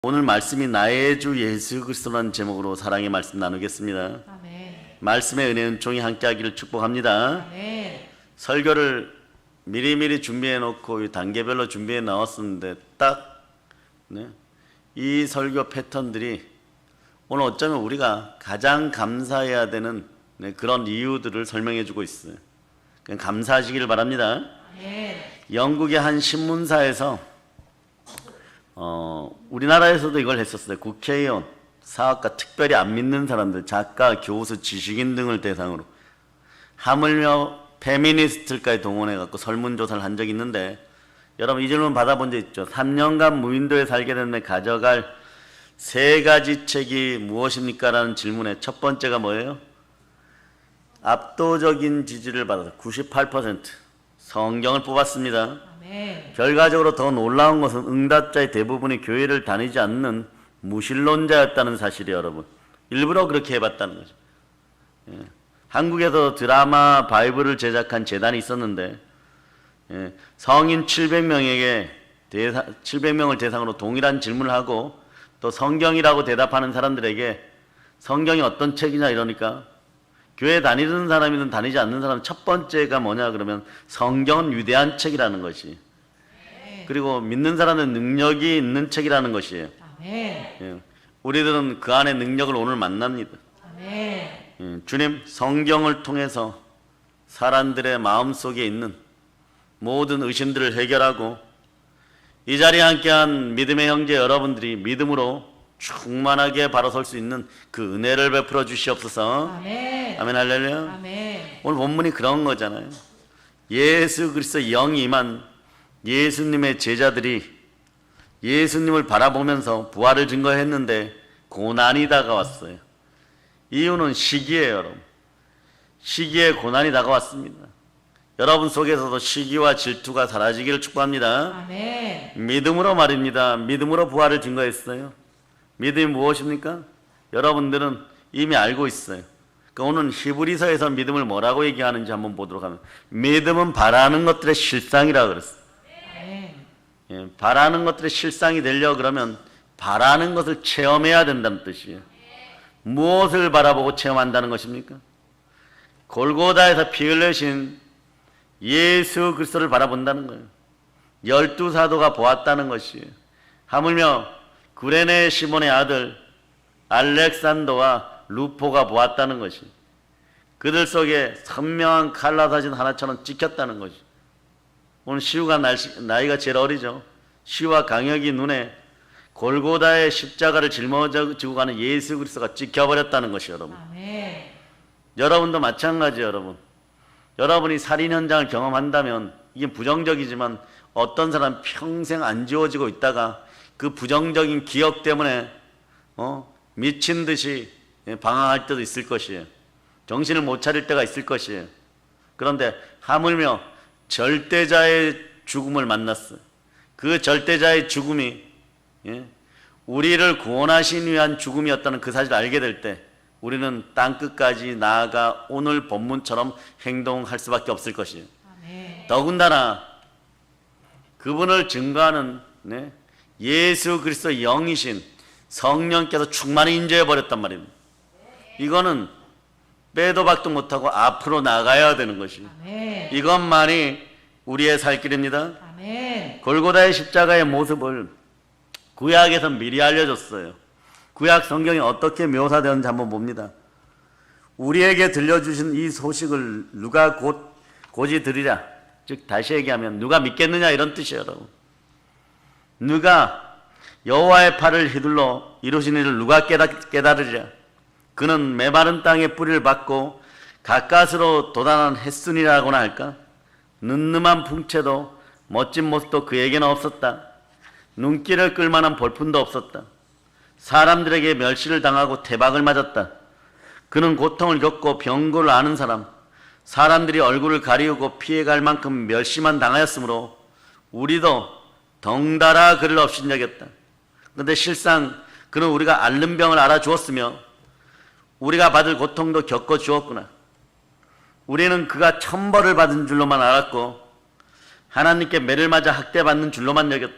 오늘 말씀이 나의 주 예수 그리스도라는 제목으로 사랑의 말씀 나누겠습니다. 아멘. 말씀의 은혜는 종이 함께하기를 축복합니다. 아멘. 설교를 미리미리 준비해 놓고 단계별로 준비해 나왔었는데 이 설교 패턴들이 오늘 어쩌면 우리가 가장 감사해야 되는 그런 이유들을 설명해 주고 있어요. 그냥 감사하시기를 바랍니다. 아멘. 영국의 한 신문사에서 우리나라에서도 이걸 했었어요. 국회의원, 사학과, 특별히 안 믿는 사람들, 작가, 교수, 지식인 등을 대상으로 하물며 페미니스트들까지 동원해갖고 설문조사를 한 적이 있는데, 여러분 이 질문 받아본 적 있죠? 3년간 무인도에 살게 되면 가져갈 3가지 책이 무엇입니까? 라는 질문에 첫 번째가 뭐예요? 압도적인 지지를 받아서 98% 성경을 뽑았습니다. 아멘. 결과적으로 더 놀라운 것은 응답자의 대부분이 교회를 다니지 않는 무신론자였다는 사실이에요. 여러분, 일부러 그렇게 해봤다는 거죠. 한국에서 드라마 바이블을 제작한 재단이 있었는데, 성인 700명을 대상으로 동일한 질문을 하고 또 성경이라고 대답하는 사람들에게 성경이 어떤 책이냐 이러니까, 교회 다니는 사람이든 다니지 않는 사람 첫 번째가 뭐냐 그러면 성경은 위대한 책이라는 것이, 그리고 믿는 사람은 능력이 있는 책이라는 것이에요. 아멘. 우리들은 그 안에 능력을 오늘 만납니다. 아멘. 주님, 성경을 통해서 사람들의 마음속에 있는 모든 의심들을 해결하고 이 자리에 함께한 믿음의 형제 여러분들이 믿음으로 충만하게 바로 설 수 있는 그 은혜를 베풀어 주시옵소서. 아멘. 아멘. 할렐루야. 아멘. 오늘 본문이 그런 거잖아요. 예수 그리스도 영이 임한 예수님의 제자들이 예수님을 바라보면서 부활을 증거했는데 고난이 다가왔어요. 이유는 시기예요. 여러분, 시기에 고난이 다가왔습니다. 여러분 속에서도 시기와 질투가 사라지기를 축복합니다. 아멘. 믿음으로 말입니다. 믿음으로 부활을 증거했어요. 믿음이 무엇입니까? 여러분들은 이미 알고 있어요. 그러니까 오늘 히브리서에서 믿음을 뭐라고 얘기하는지 한번 보도록 하면, 믿음은 바라는 것들의 실상이라고 그랬어요. 아멘. 바라는 것들의 실상이 되려고 그러면 바라는 것을 체험해야 된다는 뜻이에요. 무엇을 바라보고 체험한다는 것입니까? 골고다에서 피 흘리신 예수 그리스도를 바라본다는 거예요. 12사도가 보았다는 것이에요. 하물며 구레네 시몬의 아들 알렉산더와 루포가 보았다는 것이, 그들 속에 선명한 칼라 사진 하나처럼 찍혔다는 것이. 오늘 시우가 나이가 제일 어리죠. 시우와 강혁이 눈에 골고다의 십자가를 짊어지고 가는 예수 그리스도가 찍혀버렸다는 것이, 여러분. 아멘. 여러분도 마찬가지예요. 여러분, 여러분이 살인 현장을 경험한다면 이게 부정적이지만 어떤 사람 평생 안 지워지고 있다가 그 부정적인 기억 때문에 미친 듯이 방황할 때도 있을 것이에요. 정신을 못 차릴 때가 있을 것이에요. 그런데 하물며 절대자의 죽음을 만났어요. 그 절대자의 죽음이 우리를 구원하신 위한 죽음이었다는 그 사실을 알게 될 때 우리는 땅끝까지 나아가 오늘 본문처럼 행동할 수밖에 없을 것이에요. 아멘. 더군다나 그분을 증거하는 예수 그리스도 영이신 성령께서 충만히 인재해 버렸단 말입니다. 이거는 빼도 박도 못하고 앞으로 나가야 되는 것이에요. 아멘. 이것만이 우리의 살 길입니다. 아멘. 골고다의 십자가의 모습을 구약에서 미리 알려줬어요. 구약 성경이 어떻게 묘사되었는지 한번 봅니다. 우리에게 들려주신 이 소식을 누가 고지 들으랴, 즉 다시 얘기하면 누가 믿겠느냐 이런 뜻이에요. 여러분, 누가 여호와의 팔을 휘둘러 이루신 일을 누가 깨달으랴. 그는 메마른 땅에 뿌리를 받고 가까스로 돋아난 햇순이라고나 할까. 늠름한 풍채도 멋진 모습도 그에게는 없었다. 눈길을 끌만한 볼품도 없었다. 사람들에게 멸시를 당하고 태박을 맞았다. 그는 고통을 겪고 병고를 아는 사람, 사람들이 얼굴을 가리우고 피해갈 만큼 멸시만 당하였으므로 우리도 덩달아 그를 업신여겼다. 그런데 실상 그는 우리가 앓는 병을 알아주었으며 우리가 받을 고통도 겪어주었구나. 우리는 그가 천벌을 받은 줄로만 알았고 하나님께 매를 맞아 학대받는 줄로만 여겼다.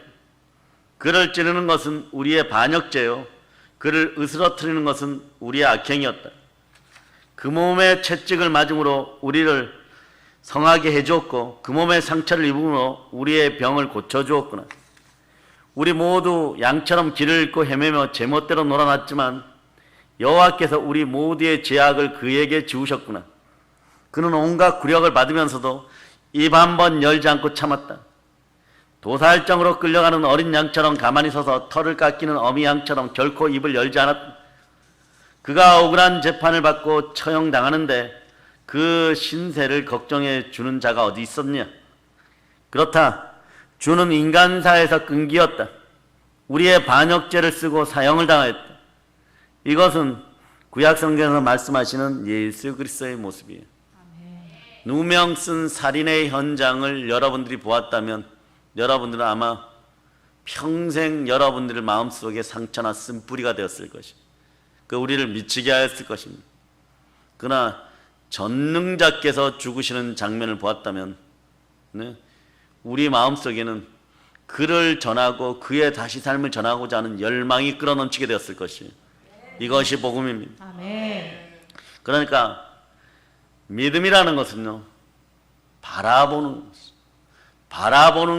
그를 찌르는 것은 우리의 반역죄요 그를 으스러뜨리는 것은 우리의 악행이었다. 그 몸의 채찍을 맞음으로 우리를 성하게 해주었고 그 몸의 상처를 입음으로 우리의 병을 고쳐주었구나. 우리 모두 양처럼 길을 잃고 헤매며 제멋대로 놀아났지만 여호와께서 우리 모두의 죄악을 그에게 지우셨구나. 그는 온갖 굴욕을 받으면서도 입 한 번 열지 않고 참았다. 도살장으로 끌려가는 어린 양처럼 가만히 서서 털을 깎이는 어미 양처럼 결코 입을 열지 않았다. 그가 억울한 재판을 받고 처형당하는데 그 신세를 걱정해 주는 자가 어디 있었냐? 그렇다. 주는 인간사에서 끈기였다. 우리의 반역죄를 쓰고 사형을 당하였다. 이것은 구약성경에서 말씀하시는 예수 그리스도의 모습이에요. 누명 쓴 살인의 현장을 여러분들이 보았다면 여러분들은 아마 평생 여러분들의 마음속에 상처나 쓴뿌리가 되었을 것입니다. 그 우리를 미치게 하였을 것입니다. 그러나 전능자께서 죽으시는 장면을 보았다면 우리 마음속에는 그를 전하고 그의 다시 삶을 전하고자 하는 열망이 끌어넘치게 되었을 것이에요. 이것이 복음입니다. 아멘. 그러니까 믿음이라는 것은요, 바라보는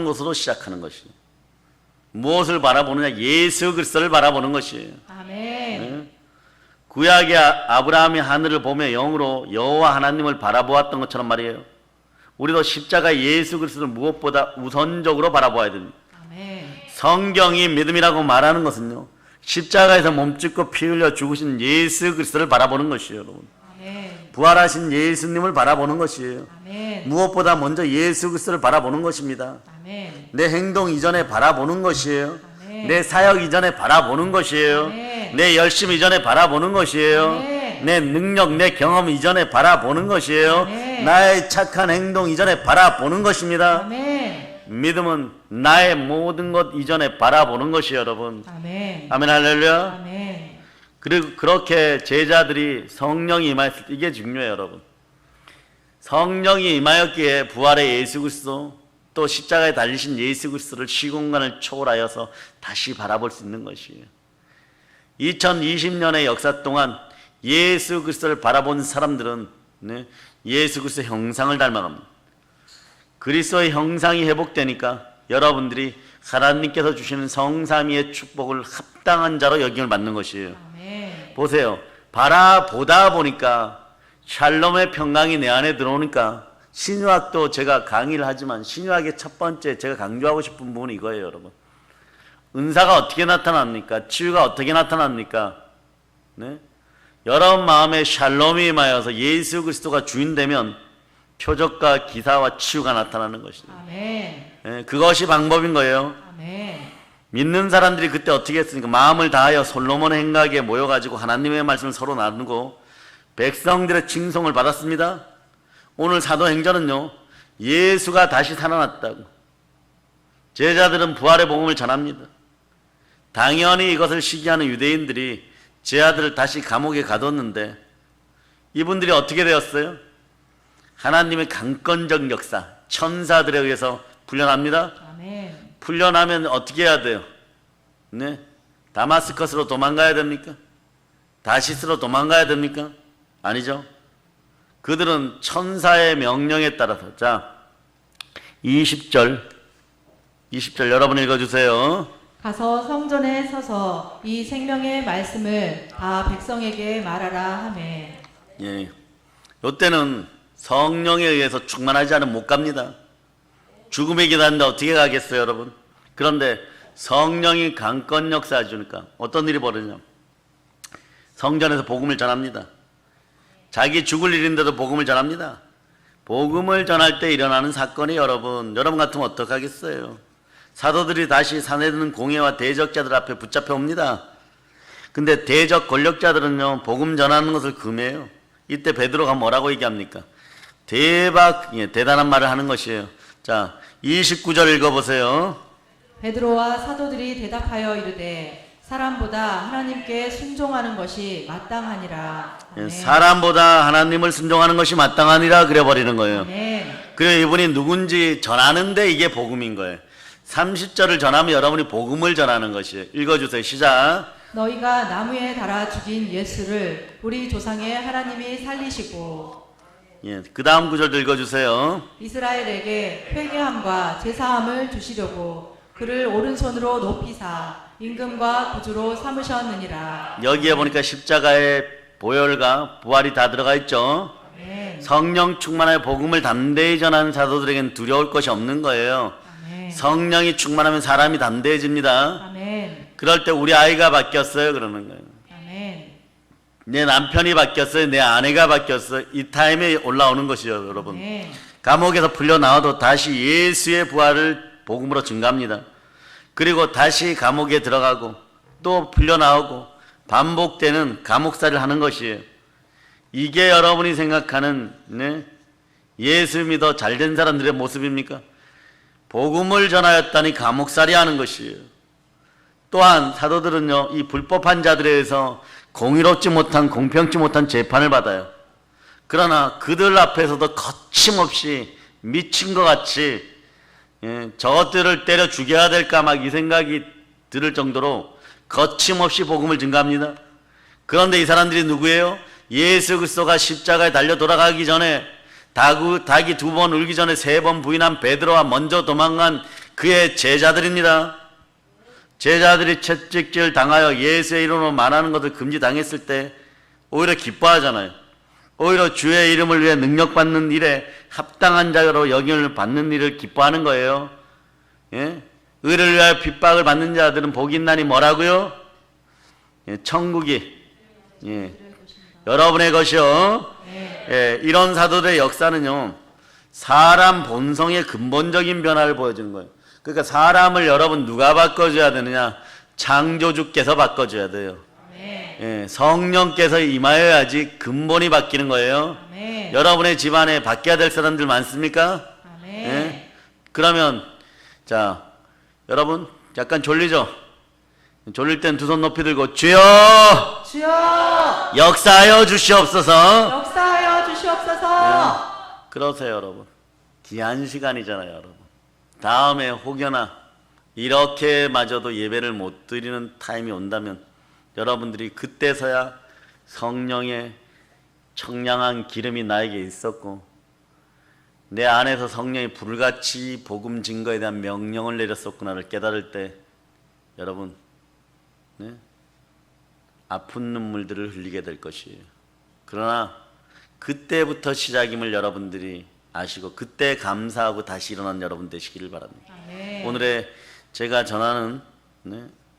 것으로 시작하는 것이에요. 무엇을 바라보느냐? 예수 그리스도를 바라보는 것이에요. 아멘. 구약의 아브라함이 하늘을 보며 영으로 여호와 하나님을 바라보았던 것처럼 말이에요. 우리도 십자가 예수 그리스도를 무엇보다 우선적으로 바라보아야 됩니다. 아멘. 성경이 믿음이라고 말하는 것은요, 십자가에서 몸짓고 피 흘려 죽으신 예수 그리스도를 바라보는 것이에요, 여러분. 아멘. 부활하신 예수님을 바라보는 것이에요. 아멘. 무엇보다 먼저 예수 그리스도를 바라보는 것입니다. 아멘. 내 행동 이전에 바라보는 것이에요. 아멘. 내 사역 이전에 바라보는 것이에요. 아멘. 내 열심 이전에 바라보는 것이에요. 아멘. 내 능력, 내 경험 이전에 바라보는 것이에요. 아멘. 나의 착한 행동 이전에 바라보는 것입니다. 아멘. 믿음은 나의 모든 것 이전에 바라보는 것이에요, 여러분. 아멘. 아멘, 할렐루야. 아멘. 그리고 그렇게 제자들이 성령이 임하였을 때 이게 중요해요, 여러분. 성령이 임하였기에 부활의 예수 그리스도 또 십자가에 달리신 예수 그리스도를 시공간을 초월하여서 다시 바라볼 수 있는 것이에요. 2020년의 역사 동안 예수 그리스도를 바라본 사람들은 예수 그리스도의 형상을 닮아갑니다. 그리스도의 형상이 회복되니까 여러분들이 하나님께서 주시는 성삼위의 축복을 합당한 자로 여김을 받는 것이에요. 아멘. 보세요. 바라보다 보니까 샬롬의 평강이 내 안에 들어오니까 신유학도 제가 강의를 하지만 신유학의 첫 번째 제가 강조하고 싶은 부분이 이거예요, 여러분. 은사가 어떻게 나타납니까? 치유가 어떻게 나타납니까? 네? 여러분 마음에 샬롬이 임하여서 예수 그리스도가 주인 되면 표적과 기사와 치유가 나타나는 것입니다. 아멘. 네, 그것이 방법인 거예요. 아멘. 믿는 사람들이 그때 어떻게 했습니까? 마음을 다하여 솔로몬의 행각에 모여가지고 하나님의 말씀을 서로 나누고 백성들의 칭송을 받았습니다. 오늘 사도행전은요, 예수가 다시 살아났다고 제자들은 부활의 복음을 전합니다. 당연히 이것을 시기하는 유대인들이 제 아들을 다시 감옥에 가뒀는데 이분들이 어떻게 되었어요? 하나님의 강권적 역사, 천사들에 의해서 풀려납니다. 아멘. 풀려나면 어떻게 해야 돼요? 네? 다마스커스로 도망가야 됩니까? 다시스로 도망가야 됩니까? 아니죠. 그들은 천사의 명령에 따라서, 자 20절 여러분 읽어주세요. 가서 성전에 서서 이 생명의 말씀을 다 백성에게 말하라 하매. 예, 이때는 성령에 의해서 충만하지 않으면 못 갑니다. 죽음에 기다리는데 어떻게 가겠어요, 여러분? 그런데 성령이 강권 역사 주니까 어떤 일이 벌어지냐? 성전에서 복음을 전합니다. 자기 죽을 일인데도 복음을 전합니다. 복음을 전할 때 일어나는 사건이 여러분 같으면 어떡하겠어요? 사도들이 다시 사내드는 공회와 대적자들 앞에 붙잡혀 옵니다. 근데 대적 권력자들은요, 복음 전하는 것을 금해요. 이때 베드로가 뭐라고 얘기합니까? 대단한 말을 하는 것이에요. 자, 29절 읽어보세요. 베드로와 사도들이 대답하여 이르되 사람보다 하나님께 순종하는 것이 마땅하니라. 아멘. 사람보다 하나님을 순종하는 것이 마땅하니라 그래버리는 거예요. 아멘. 그래 이분이 누군지 전하는데 이게 복음인 거예요. 30절을 전하면 여러분이 복음을 전하는 것이에요. 읽어주세요. 시작. 너희가 나무에 달아 죽인 예수를 우리 조상의 하나님이 살리시고 예, 그 다음 구절도 읽어주세요. 이스라엘에게 회개함과 제사함을 주시려고 그를 오른손으로 높이사 임금과 구주로 삼으셨느니라. 여기에 보니까 십자가의 보혈과 부활이 다 들어가 있죠. 아멘. 성령 충만하여 복음을 담대히 전하는 사도들에게는 두려울 것이 없는 거예요. 아멘. 성령이 충만하면 사람이 담대해집니다. 아멘. 그럴 때 우리 아이가 바뀌었어요 그러는 거예요. 아멘. 내 남편이 바뀌었어요. 내 아내가 바뀌었어요. 이 타임에 올라오는 것이요 여러분. 아멘. 감옥에서 풀려 나와도 다시 예수의 부활을 복음으로 증가합니다. 그리고 다시 감옥에 들어가고 또 풀려 나오고 반복되는 감옥살이를 하는 것이에요. 이게 여러분이 생각하는 예수 믿어 잘된 사람들의 모습입니까? 복음을 전하였다니 감옥살이 하는 것이에요. 또한 사도들은요, 이 불법한 자들에 의해서 공의롭지 못한, 공평치 못한 재판을 받아요. 그러나 그들 앞에서도 거침없이 미친 것 같이 저것들을 때려 죽여야 될까 막 이 생각이 들을 정도로 거침없이 복음을 증가합니다. 그런데 이 사람들이 누구예요? 예수 그리스도가 십자가에 달려 돌아가기 전에 닭이 2번 울기 전에 3번 부인한 베드로와 먼저 도망간 그의 제자들입니다. 제자들이 채찍질 당하여 예수의 이름으로 말하는 것을 금지당했을 때 오히려 기뻐하잖아요. 오히려 주의 이름을 위해 능력받는 일에 합당한 자로 여김을 받는 일을 기뻐하는 거예요. 예? 의를 위하여 핍박을 받는 자들은 복이 있나니 뭐라고요? 예, 천국이 여러분의 것이요. 예, 이런 사도들의 역사는요, 사람 본성의 근본적인 변화를 보여주는 거예요. 그러니까 사람을 여러분 누가 바꿔줘야 되느냐? 창조주께서 바꿔줘야 돼요. 예, 성령께서 임하여야지 근본이 바뀌는 거예요. 아멘. 여러분의 집안에 바뀌어야 될 사람들 많습니까? 아멘. 예? 그러면 자 여러분 약간 졸리죠? 졸릴 땐 두 손 높이 들고 주여 주여 역사하여 주시옵소서. 역사하여 주시옵소서. 그러세요 여러분. 귀한 시간이잖아요 여러분. 다음에 혹여나 이렇게마저도 예배를 못 드리는 타임이 온다면 여러분들이 그때서야 성령의 청량한 기름이 나에게 있었고 내 안에서 성령이 불같이 복음 증거에 대한 명령을 내렸었구나를 깨달을 때 여러분 아픈 눈물들을 흘리게 될 것이에요. 그러나 그때부터 시작임을 여러분들이 아시고 그때 감사하고 다시 일어난 여러분 되시기를 바랍니다. 아멘. 오늘의 제가 전하는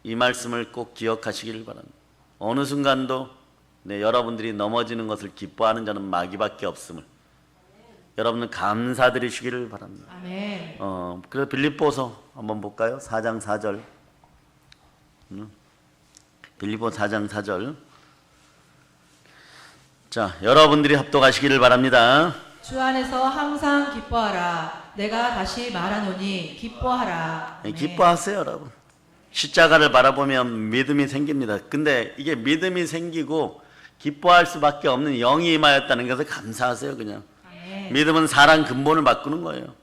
이 말씀을 꼭 기억하시기를 바랍니다. 어느 순간도 여러분들이 넘어지는 것을 기뻐하는 자는 마귀밖에 없음을 여러분은 감사드리시기를 바랍니다. 아멘. 그래서 빌립보서 한번 볼까요? 4장 4절. 빌립보 4장 4절. 자, 여러분들이 합독하시기를 바랍니다. 주 안에서 항상 기뻐하라. 내가 다시 말하노니 기뻐하라. 아멘. 기뻐하세요, 여러분. 십자가를 바라보면 믿음이 생깁니다. 근데 이게 믿음이 생기고 기뻐할 수밖에 없는 영이 임하였다는 것을 감사하세요, 그냥. 아멘. 믿음은 사랑 근본을 바꾸는 거예요.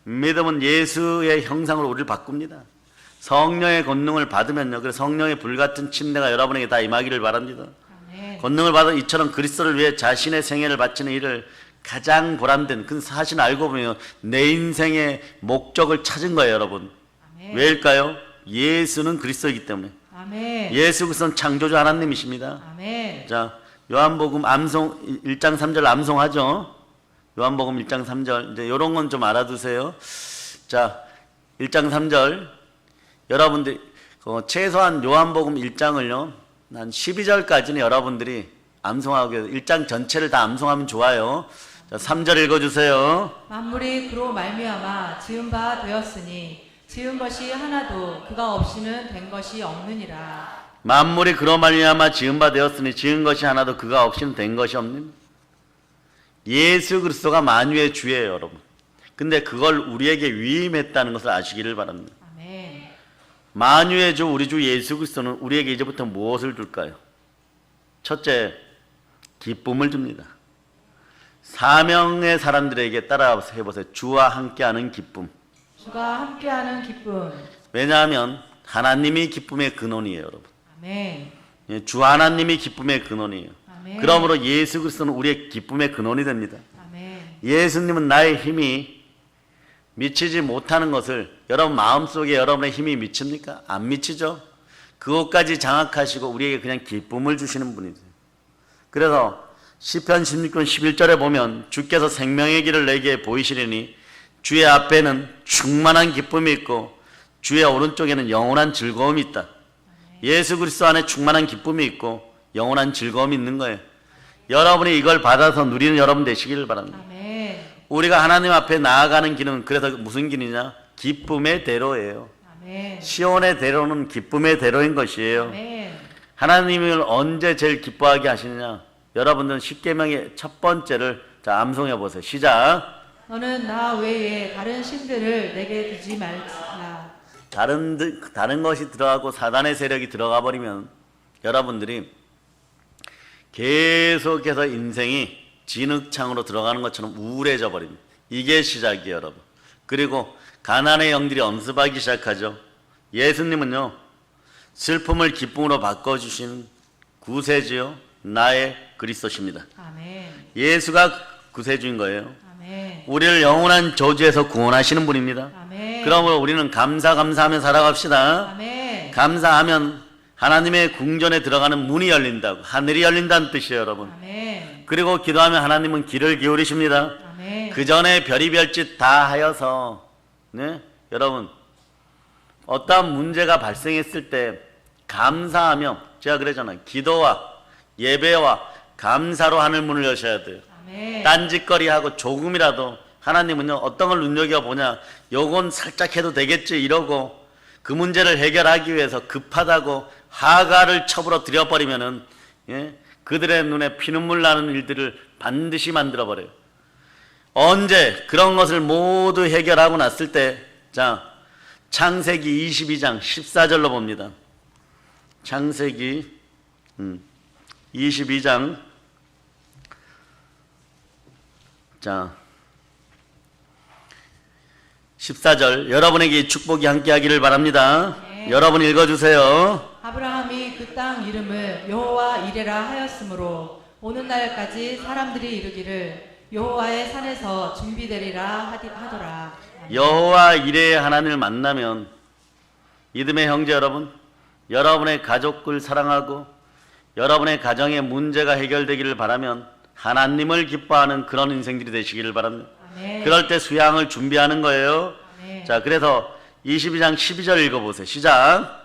믿음은 예수의 형상으로 우리를 바꿉니다. 성령의 권능을 받으면요. 그래서 성령의 불같은 침례가 여러분에게 다 임하기를 바랍니다. 아멘. 권능을 받은 이처럼 그리스도를 위해 자신의 생애를 바치는 일을 가장 보람된 그 사실 알고 보면 내 인생의 목적을 찾은 거예요, 여러분. 아멘. 왜일까요? 예수는 그리스도이기 때문에. 아멘. 예수 그리스도는 창조주 하나님이십니다. 아멘. 자, 요한복음 암송 1장 3절 암송하죠. 요한복음 1장 3절. 이제 요런 건 좀 알아두세요. 자, 1장 3절. 여러분들 최소한 요한복음 1장을요. 한 12절까지는 여러분들이 암송하고 1장 전체를 다 암송하면 좋아요. 자, 3절 읽어 주세요. 만물이 그로 말미암아 지은 바 되었으니 지은 것이 하나도 그가 없이는 된 것이 없느니라. 만물이 그로 말미암아 지은 바 되었으니 지은 것이 하나도 그가 없이는 된 것이 없는. 예수 그리스도가 만유의 주예요, 여러분. 근데 그걸 우리에게 위임했다는 것을 아시기를 바랍니다. 아멘. 만유의 주 우리 주 예수 그리스도는 우리에게 이제부터 무엇을 줄까요? 첫째, 기쁨을 줍니다. 사명의 사람들에게 따라서 해보세요. 주와 함께하는 기쁨. 주가 함께하는 기쁨. 왜냐하면 하나님이 기쁨의 근원이에요, 여러분. 아멘. 예, 주 하나님이 기쁨의 근원이에요. 아멘. 그러므로 예수 그리스도는 우리의 기쁨의 근원이 됩니다. 아멘. 예수님은 나의 힘이 미치지 못하는 것을 여러분 마음속에 여러분의 힘이 미칩니까? 안 미치죠. 그것까지 장악하시고 우리에게 그냥 기쁨을 주시는 분이죠. 그래서 시편 16편 11절에 보면 주께서 생명의 길을 내게 보이시리니 주의 앞에는 충만한 기쁨이 있고 주의 오른쪽에는 영원한 즐거움이 있다. 예수 그리스도 안에 충만한 기쁨이 있고 영원한 즐거움이 있는 거예요. 여러분이 이걸 받아서 누리는 여러분 되시기를 바랍니다. 아멘. 우리가 하나님 앞에 나아가는 길은 그래서 무슨 길이냐? 기쁨의 대로예요. 아멘. 시온의 대로는 기쁨의 대로인 것이에요. 아멘. 하나님을 언제 제일 기뻐하게 하시느냐? 여러분들은 십계명의 첫 번째를 자 암송해 보세요. 시작. 너는 나 외에 다른 신들을 내게 두지 말라. 다른 것이 들어가고 사단의 세력이 들어가 버리면 여러분들이 계속해서 인생이 진흙창으로 들어가는 것처럼 우울해져 버립니다. 이게 시작이에요, 여러분. 그리고 가난의 영들이 엄습하기 시작하죠. 예수님은요, 슬픔을 기쁨으로 바꿔주신 구세주요, 나의 그리스도십니다. 아멘. 예수가 구세주인 거예요. 아멘. 우리를 영원한 저주에서 구원하시는 분입니다. 아멘. 그러므로 우리는 감사하며 살아갑시다. 아멘. 감사하면 하나님의 궁전에 들어가는 문이 열린다고, 하늘이 열린다는 뜻이에요, 여러분. 아멘. 그리고 기도하면 하나님은 귀를 기울이십니다. 아멘. 그 전에 별의별 짓 다 하여서, 네? 여러분, 어떠한 문제가 발생했을 때 감사하며, 제가 그러잖아요. 기도와 예배와 감사로 하늘 문을 여셔야 돼요. 아멘. 딴짓거리하고 조금이라도 하나님은요, 어떤 걸 눈여겨보냐, 요건 살짝 해도 되겠지 이러고 그 문제를 해결하기 위해서 급하다고 하가를 첩으로 들여버리면은, 예? 그들의 눈에 피눈물 나는 일들을 반드시 만들어버려요. 언제 그런 것을 모두 해결하고 났을 때, 자, 창세기 22장 14절로 봅니다. 창세기 22장 자 14절 여러분에게 이 축복이 함께하기를 바랍니다. 네. 여러분 읽어주세요. 아브라함이 그 땅 이름을 여호와 이레라 하였으므로 오는 날까지 사람들이 이르기를 여호와의 산에서 준비되리라 하더라. 여호와 이레의 하나님을 만나면 믿음의 형제 여러분, 여러분의 가족을 사랑하고 여러분의 가정의 문제가 해결되기를 바라면 하나님을 기뻐하는 그런 인생들이 되시기를 바랍니다. 아멘. 그럴 때 수양을 준비하는 거예요. 아멘. 자, 그래서 22장 12절 읽어보세요. 시작.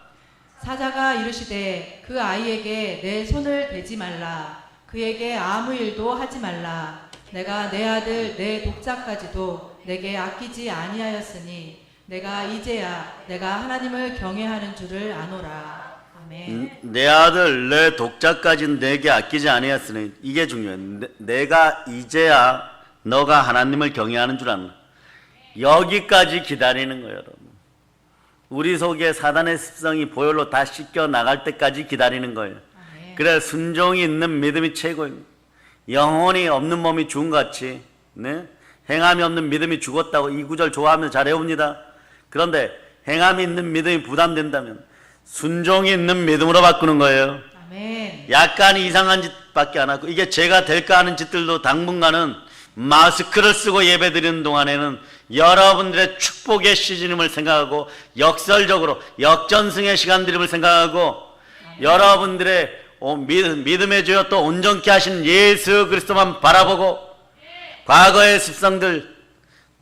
사자가 이르시되 그 아이에게 내 손을 대지 말라. 그에게 아무 일도 하지 말라. 내가 내 아들 내 독자까지도 내게 아끼지 아니하였으니 내가 이제야 내가 하나님을 경외하는 줄을 아노라. 아멘. 내 아들 내 독자까지는 내게 아끼지 아니하였으니 이게 중요해요. 내가 이제야 너가 하나님을 경외하는 줄 아는, 여기까지 기다리는 거예요, 여러분. 우리 속에 사단의 습성이 보혈로 다 씻겨 나갈 때까지 기다리는 거예요. 아멘. 그래 순종이 있는 믿음이 최고입니다. 영혼이 없는 몸이 죽은 것 같이, 네? 행함이 없는 믿음이 죽었다고 이 구절 좋아하면서 잘 외웁니다. 그런데 행함이 있는 믿음이 부담된다면 순종이 있는 믿음으로 바꾸는 거예요. 아멘. 약간 이상한 짓밖에 안 하고, 이게 제가 될까 하는 짓들도 당분간은 마스크를 쓰고 예배드리는 동안에는 여러분들의 축복의 시즌임을 생각하고 역설적으로 역전승의 시간들임을 생각하고 여러분들의 믿음의 주여 또 온전케 하신 예수 그리스도만 바라보고 과거의 습성들,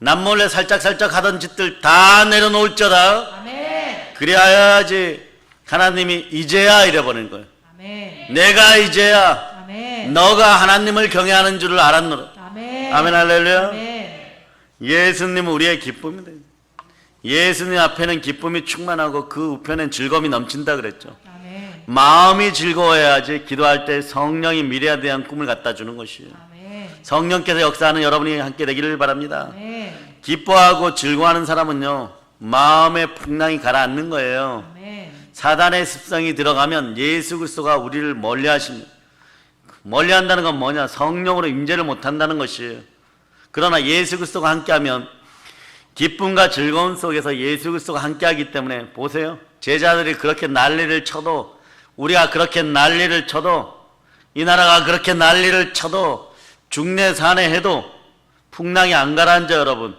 남몰래 살짝살짝 하던 짓들 다 내려놓을지어다. 아멘. 그리하여야지 하나님이 이제야 이래버리는 거예요. 아멘. 내가 이제야 아멘. 너가 하나님을 경외하는 줄을 알았노라. 아멘. 아멘 할렐루야. 아멘. 예수님은 우리의 기쁨입니다. 예수님 앞에는 기쁨이 충만하고 그 우편엔 즐거움이 넘친다 그랬죠. 아멘. 마음이 즐거워야지 기도할 때 성령이 미래에 대한 꿈을 갖다 주는 것이에요. 아멘. 성령께서 역사하는 여러분이 함께 되기를 바랍니다. 아멘. 기뻐하고 즐거워하는 사람은요, 마음의 풍랑이 가라앉는 거예요. 아멘. 사단의 습성이 들어가면 예수 그리스도가 우리를 멀리하십니다. 멀리한다는 건 뭐냐? 성령으로 임재를 못한다는 것이에요. 그러나 예수 그리스도가 함께하면 기쁨과 즐거움 속에서 예수 그리스도가 함께하기 때문에 보세요. 제자들이 그렇게 난리를 쳐도, 우리가 그렇게 난리를 쳐도, 이 나라가 그렇게 난리를 쳐도, 중내 산에 해도 풍랑이 안 가라앉아. 여러분,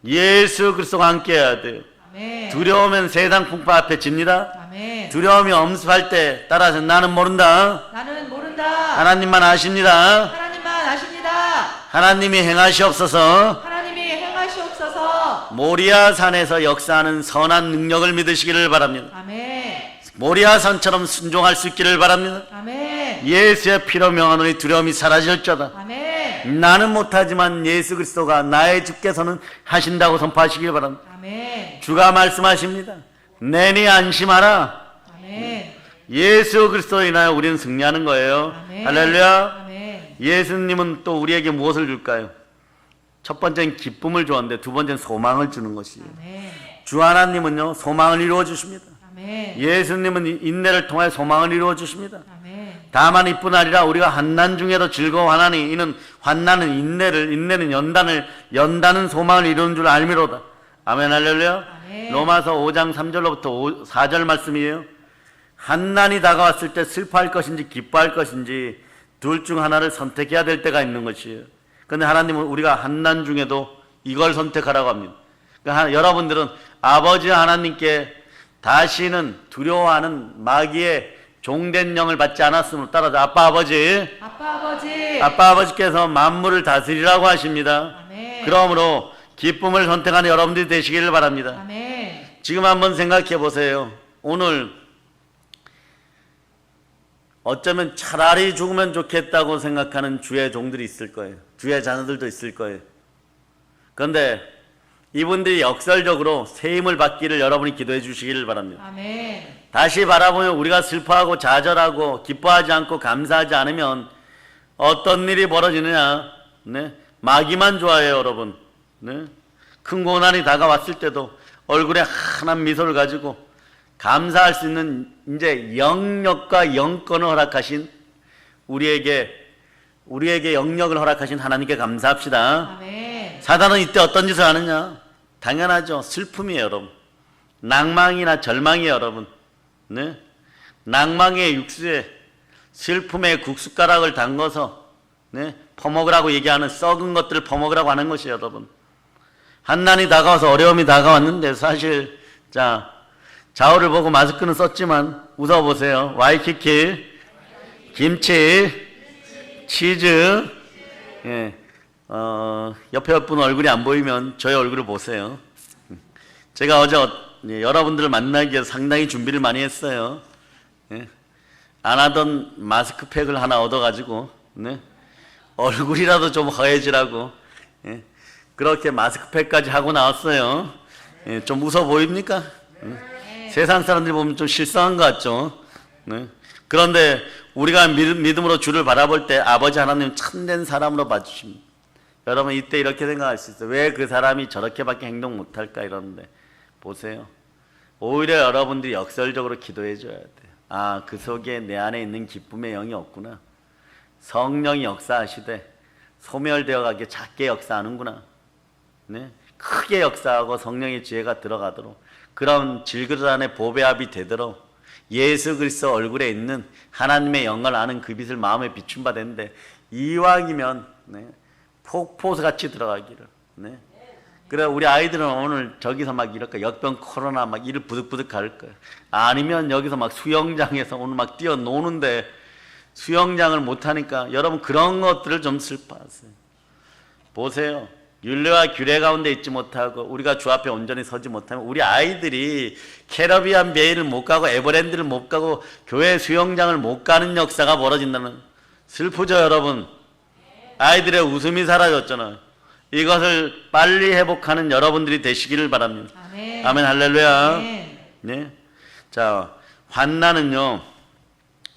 예수 그리스도가 함께해야 돼요. 아멘. 두려우면 세상 풍파 앞에 집니다. 아멘. 두려움이 엄습할 때 따라서 나는 모른다, 나는 모른다. 하나님만 아십니다. 하나님만 아십니다. 하나님이 행하시옵소서. 하나님이 행하시옵소서. 모리아 산에서 역사하는 선한 능력을 믿으시기를 바랍니다. 아멘. 모리아 산처럼 순종할 수 있기를 바랍니다. 아멘. 예수의 피로 명하노니 두려움이 사라질지어다. 아멘. 나는 못하지만 예수 그리스도가 나의 주께서는 하신다고 선포하시길 바랍니다. 아멘. 주가 말씀하십니다. 내니 안심하라. 아멘. 예수 그리스도로 인하여 우리는 승리하는 거예요. 아멘. 할렐루야. 아멘. 예수님은 또 우리에게 무엇을 줄까요? 첫 번째는 기쁨을 주었는데 두 번째는 소망을 주는 것이에요. 아멘. 주 하나님은요, 소망을 이루어 주십니다. 아멘. 예수님은 인내를 통해 소망을 이루어 주십니다. 아멘. 다만 이뿐 아니라 우리가 환난 중에도 즐거워하나니 이는 환난은 인내는 연단은 소망을 이루는 줄 알미로다. 아멘. 할렐루야. 아멘. 로마서 5장 3절로부터 4절 말씀이에요. 환난이 다가왔을 때 슬퍼할 것인지 기뻐할 것인지 둘 중 하나를 선택해야 될 때가 있는 것이에요. 그런데 하나님은 우리가 환난 중에도 이걸 선택하라고 합니다. 그러니까 여러분들은 아버지 하나님께 다시는 두려워하는 마귀의 종된 영을 받지 않았으므로 따라서 아빠 아버지께서 만물을 다스리라고 하십니다. 아멘. 그러므로 기쁨을 선택하는 여러분들이 되시기를 바랍니다. 아멘. 지금 한번 생각해 보세요. 오늘 어쩌면 차라리 죽으면 좋겠다고 생각하는 주의 종들이 있을 거예요. 주의 자녀들도 있을 거예요. 그런데 이분들이 역설적으로 새 힘을 받기를 여러분이 기도해 주시기를 바랍니다. 아멘. 다시 바라보면 우리가 슬퍼하고 좌절하고 기뻐하지 않고 감사하지 않으면 어떤 일이 벌어지느냐. 네? 마귀만 좋아해요, 여러분. 네? 큰 고난이 다가왔을 때도 얼굴에 환한 미소를 가지고 감사할 수 있는 이제 영력과 영권을 허락하신 우리에게 영력을 허락하신 하나님께 감사합시다. 아멘. 사단은 이때 어떤 짓을 하느냐? 당연하죠. 슬픔이에요, 여러분. 낭망이나 절망이에요, 여러분. 네? 낭망의 육수에 슬픔의 국숟가락을 담궈서 네? 퍼먹으라고 얘기하는 썩은 것들을 퍼먹으라고 하는 것이에요, 여러분. 한난이 다가와서 어려움이 다가왔는데 사실 좌우를 보고 마스크는 썼지만 웃어보세요. 와이키키, 김치, 치즈. 예. 옆에 분 얼굴이 안 보이면 저희 얼굴을 보세요. 제가 어제 여러분들을 만나기 위해서 상당히 준비를 많이 했어요. 예. 안 하던 마스크팩을 하나 얻어가지고 네. 얼굴이라도 좀 허해지라고 예. 그렇게 마스크팩까지 하고 나왔어요. 예. 좀 웃어 보입니까? 세상 사람들이 보면 좀 실성한 것 같죠. 네. 그런데 우리가 믿음으로 주를 바라볼 때 아버지 하나님 참된 사람으로 봐주십니다. 여러분 이때 이렇게 생각할 수 있어요. 왜 그 사람이 저렇게밖에 행동 못할까 이러는데 보세요. 오히려 여러분들이 역설적으로 기도해 줘야 돼요. 아, 그 속에 내 안에 있는 기쁨의 영이 없구나. 성령이 역사하시되 소멸되어 가게 작게 역사하는구나. 네? 크게 역사하고 성령의 지혜가 들어가도록 그런 질그릇 안에 보배합이 되도록 예수 그리스도 얼굴에 있는 하나님의 영광을 아는 그 빛을 마음에 비춘 바 되는데 이왕이면 네, 폭포수같이 들어가기를. 네. 그래 우리 아이들은 오늘 저기서 막 이럴까 역병 코로나 막 이를 부득부득 갈 거야. 아니면 여기서 막 수영장에서 오늘 막 뛰어 노는데 수영장을 못 하니까 여러분 그런 것들을 좀 슬퍼하세요. 보세요. 율례와 규례 가운데 있지 못하고 우리가 주 앞에 온전히 서지 못하면 우리 아이들이 캐러비안 베이를 못 가고 에버랜드를 못 가고 교회 수영장을 못 가는 역사가 벌어진다는 슬프죠 여러분. 아이들의 웃음이 사라졌잖아요. 이것을 빨리 회복하는 여러분들이 되시기를 바랍니다. 아멘. 아멘 할렐루야. 아멘. 네. 자, 환난은요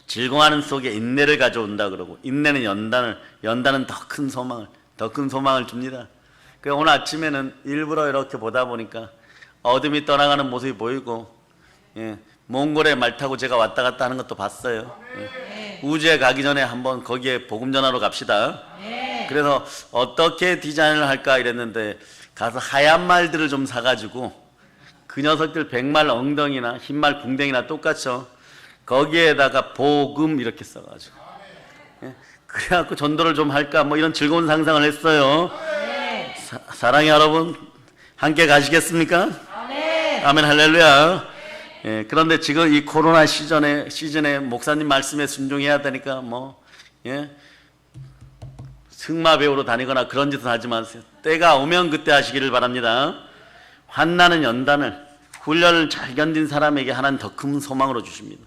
즐거워하는 속에 인내를 가져온다 그러고 인내는 연단은 더 큰 소망을 줍니다. 그 오늘 아침에는 일부러 이렇게 보다 보니까 어둠이 떠나가는 모습이 보이고 예, 몽골에 말 타고 제가 왔다 갔다 하는 것도 봤어요. 예. 우주에 가기 전에 한번 거기에 복음 전하러 갑시다. 그래서 어떻게 디자인을 할까 이랬는데 가서 하얀 말들을 좀 사가지고 그 녀석들 백말 엉덩이나 흰말 궁뎅이나 똑같죠. 거기에다가 복음 이렇게 써가지고 그래갖고 전도를 좀 할까 뭐 이런 즐거운 상상을 했어요. 네. 사랑의 여러분 함께 가시겠습니까? 네. 아멘 할렐루야. 예, 그런데 지금 이 코로나 시즌에 목사님 말씀에 순종해야 되니까 뭐 승마 배우러 다니거나 그런 짓은 하지 마세요. 때가 오면 그때 하시기를 바랍니다. 환난은 연단을 훈련을 잘 견딘 사람에게 하나님 더 큰 소망으로 주십니다.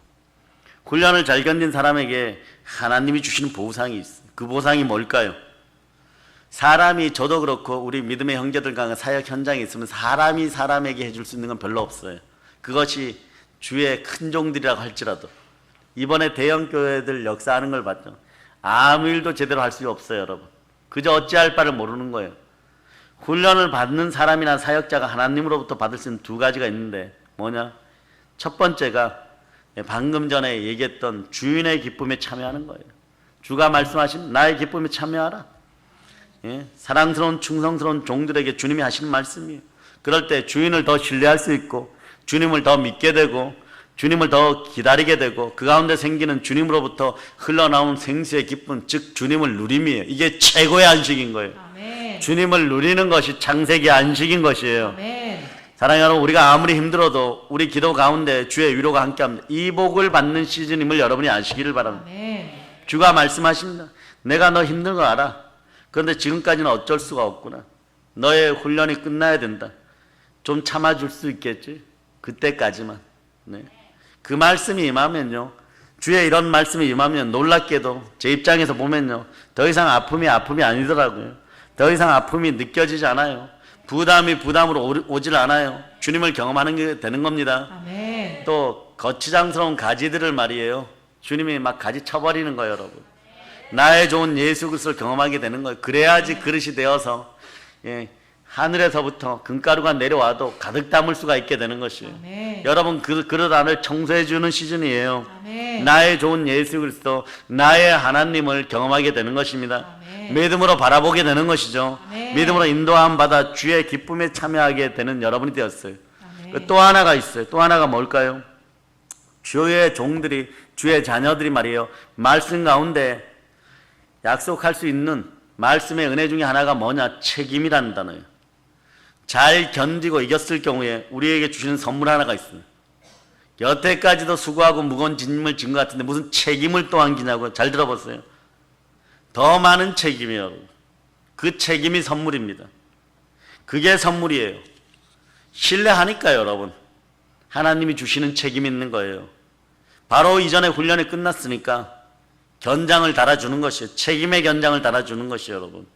훈련을 잘 견딘 사람에게 하나님이 주시는 보상이 있어요. 그 보상이 뭘까요? 사람이 저도 그렇고 우리 믿음의 형제들과 사역 현장에 있으면 사람이 사람에게 해줄 수 있는 건 별로 없어요. 그것이 주의 큰 종들이라고 할지라도 이번에 대형 교회들 역사하는 걸 봤죠. 아무 일도 제대로 할 수 없어요, 여러분. 그저 어찌할 바를 모르는 거예요. 훈련을 받는 사람이나 사역자가 하나님으로부터 받을 수 있는 두 가지가 있는데 뭐냐? 첫 번째가 방금 전에 얘기했던 주인의 기쁨에 참여하는 거예요. 주가 말씀하신 나의 기쁨에 참여하라. 사랑스러운 충성스러운 종들에게 주님이 하시는 말씀이에요. 그럴 때 주인을 더 신뢰할 수 있고 주님을 더 믿게 되고 주님을 더 기다리게 되고 그 가운데 생기는 주님으로부터 흘러나온 생수의 기쁨, 즉 주님을 누림이에요. 이게 최고의 안식인 거예요. 아멘. 주님을 누리는 것이 창세기 안식인 것이에요. 아멘. 사랑하는 여러분, 우리가 아무리 힘들어도 우리 기도 가운데 주의 위로가 함께합니다. 이 복을 받는 시즌임을 여러분이 아시기를 바랍니다. 아멘. 주가 말씀하십니다. 내가 너 힘든 거 알아. 그런데 지금까지는 어쩔 수가 없구나. 너의 훈련이 끝나야 된다. 좀 참아줄 수 있겠지? 그때까지만. 네. 그 말씀이 임하면요, 주의 이런 말씀이 임하면 놀랍게도 제 입장에서 보면요, 더 이상 아픔이 아니더라고요. 더 이상 아픔이 느껴지지 않아요. 부담이 부담으로 오질 않아요. 주님을 경험하는 게 되는 겁니다. 아멘. 또 거치장스러운 가지들을 말이에요, 주님이 막 가지 쳐버리는 거예요. 여러분, 나의 좋은 예수 그리스도를 경험하게 되는 거예요. 그래야지 그릇이 되어서 하늘에서부터 금가루가 내려와도 가득 담을 수가 있게 되는 것이에요. 아멘. 여러분, 그 그릇 안을 청소해 주는 시즌이에요. 아멘. 나의 좋은 예수 그리스도, 나의 하나님을 경험하게 되는 것입니다. 아멘. 믿음으로 바라보게 되는 것이죠. 아멘. 믿음으로 인도함 받아 주의 기쁨에 참여하게 되는 여러분이 되었어요. 아멘. 또 하나가 있어요. 또 하나가 뭘까요? 주의 종들이, 주의 자녀들이 말이에요, 말씀 가운데 약속할 수 있는 말씀의 은혜 중에 하나가 뭐냐? 책임이라는 단어예요. 잘 견디고 이겼을 경우에 우리에게 주시는 선물 하나가 있습니다. 여태까지도 수고하고 무거운 짐을 진 것 같은데 무슨 책임을 또 안기냐고. 잘 들어보세요. 더 많은 책임이에요. 그 책임이 선물입니다. 그게 선물이에요. 신뢰하니까요, 여러분. 하나님이 주시는 책임이 있는 거예요. 바로 이전에 훈련이 끝났으니까 견장을 달아주는 것이에요. 책임의 견장을 달아주는 것이에요, 여러분.